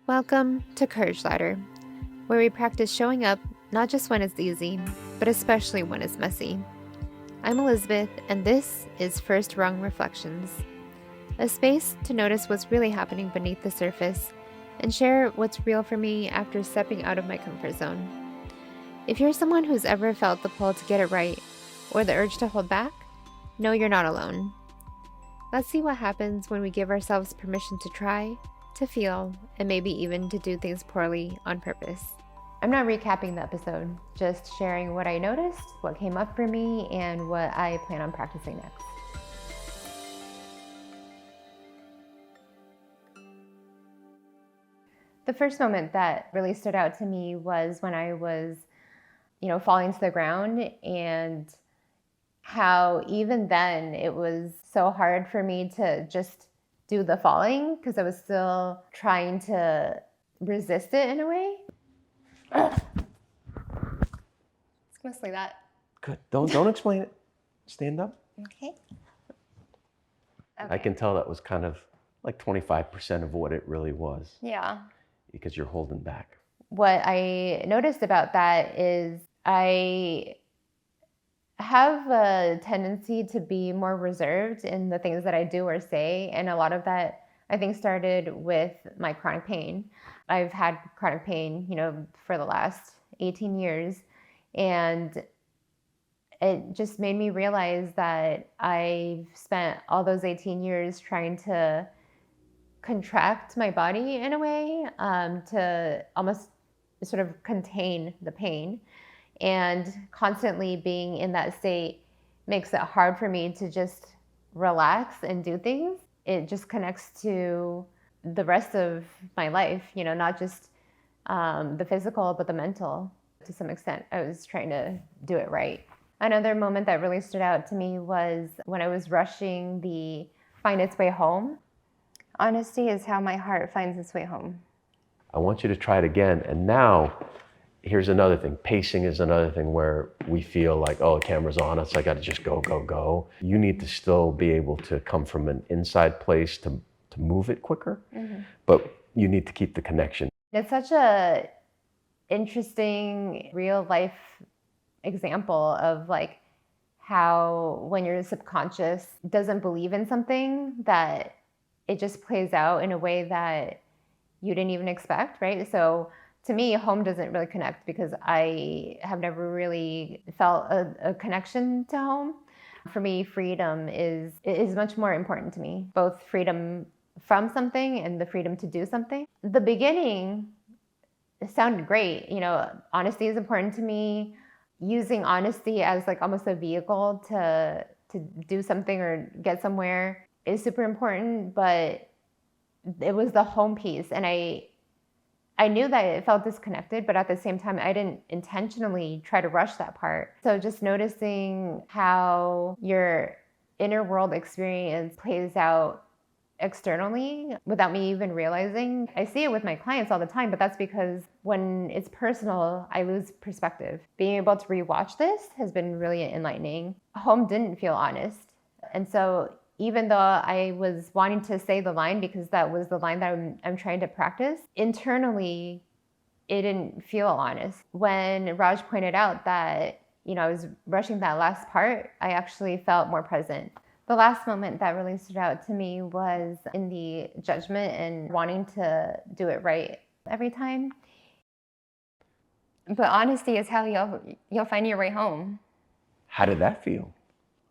Welcome to Courage Ladder, where we practice showing up not just when it's easy, but especially when it's messy. I'm Elizabeth, and this is First Rung Reflections, a space to notice what's really happening beneath the surface and share what's real for me after stepping out of my comfort zone. If you're someone who's ever felt the pull to get it right or the urge to hold back, know you're not alone. Let's see what happens when we give ourselves permission to try, to feel, and maybe even to do things poorly on purpose. I'm not recapping the episode, just sharing what I noticed, what came up for me, and what I plan on practicing next. The first moment that really stood out to me was when I was, falling to the ground, and how even then it was so hard for me to just do the falling because I was still trying to resist it in a way. It's mostly that. Good. Don't explain it. Stand up. Okay. I can tell that was kind of like 25% of what it really was. Yeah. Because you're holding back. What I noticed about that is I have a tendency to be more reserved in the things that I do or say. And a lot of that, I think, started with my chronic pain. I've had chronic pain, for the last 18 years. And it just made me realize that I've spent all those 18 years trying to contract my body in a way to almost sort of contain the pain. And constantly being in that state makes it hard for me to just relax and do things. It just connects to the rest of my life, not just the physical, but the mental to some extent. I was trying to do it right. Another moment that really stood out to me was when I was rushing the Find Its Way Home. Honesty is how my heart finds its way home. I want you to try it again. And now, here's another thing. Pacing is another thing where we feel like, oh, the camera's on us. I got to just go, go, go. You need to still be able to come from an inside place to move it quicker, but you need to keep the connection. It's such a interesting real life example of like how when your subconscious doesn't believe in something, that it just plays out in a way that you didn't even expect, right? So to me, home doesn't really connect because I have never really felt a connection to home. For me, freedom is much more important to me, both freedom from something and the freedom to do something. The beginning sounded great. Honesty is important to me. Using honesty as like almost a vehicle to do something or get somewhere is super important, but it was the home piece. And I knew that it felt disconnected, but at the same time, I didn't intentionally try to rush that part. So just noticing how your inner world experience plays out externally without me even realizing. I see it with my clients all the time, but that's because when it's personal, I lose perspective. Being able to rewatch this has been really enlightening. Home didn't feel honest. And so even though I was wanting to say the line because that was the line that I'm trying to practice, internally, it didn't feel honest. When Raj pointed out that, I was rushing that last part, I actually felt more present. The last moment that really stood out to me was in the judgment and wanting to do it right every time. But honesty is how you'll find your way home. How did that feel?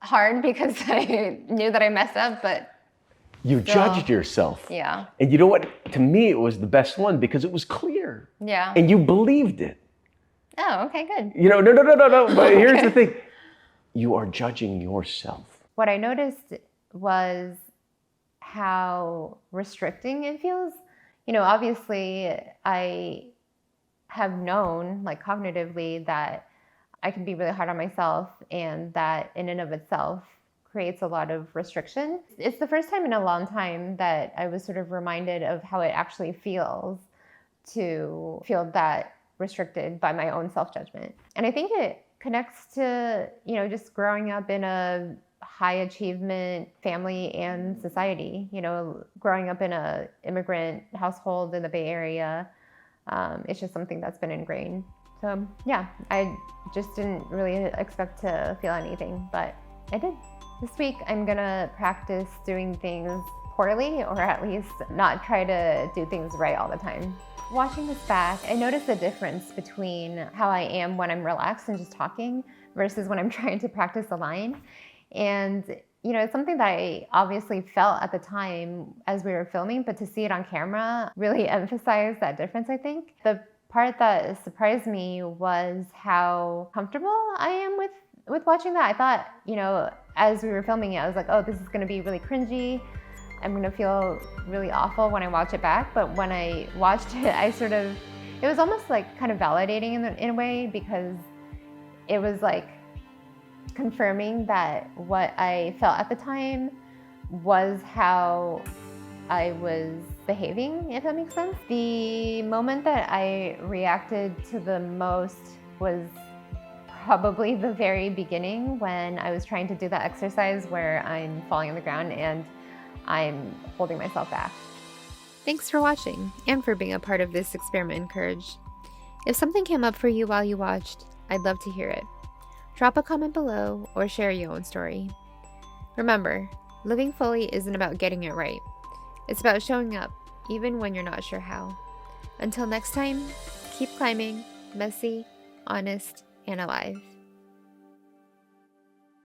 Hard because I knew that I messed up, but you judged yourself. Yeah. And you know what? To me, it was the best one because it was clear. Yeah. And you believed it. Oh, okay, good. No. But here's the thing. You are judging yourself. What I noticed was how restricting it feels. Obviously, I have known, like cognitively, that I can be really hard on myself, and that in and of itself creates a lot of restriction. It's the first time in a long time that I was sort of reminded of how it actually feels to feel that restricted by my own self-judgment. And I think it connects to, just growing up in a high achievement family and society. Growing up in a immigrant household in the Bay Area, it's just something that's been ingrained. So yeah, I just didn't really expect to feel anything, but I did. This week I'm gonna practice doing things poorly, or at least not try to do things right all the time. Watching this back, I noticed the difference between how I am when I'm relaxed and just talking versus when I'm trying to practice a line. And it's something that I obviously felt at the time as we were filming, but to see it on camera really emphasized that difference, I think. The part that surprised me was how comfortable I am with watching that. I thought, as we were filming it, I was like, oh, this is gonna be really cringy. I'm gonna feel really awful when I watch it back. But when I watched it, it was almost like kind of validating in a way, because it was like confirming that what I felt at the time was how I was behaving, if that makes sense. The moment that I reacted to the most was probably the very beginning, when I was trying to do that exercise where I'm falling on the ground and I'm holding myself back. Thanks for watching and for being a part of this experiment in courage. If something came up for you while you watched, I'd love to hear it. Drop a comment below or share your own story. Remember, living fully isn't about getting it right. It's about showing up, even when you're not sure how. Until next time, keep climbing, messy, honest, and alive.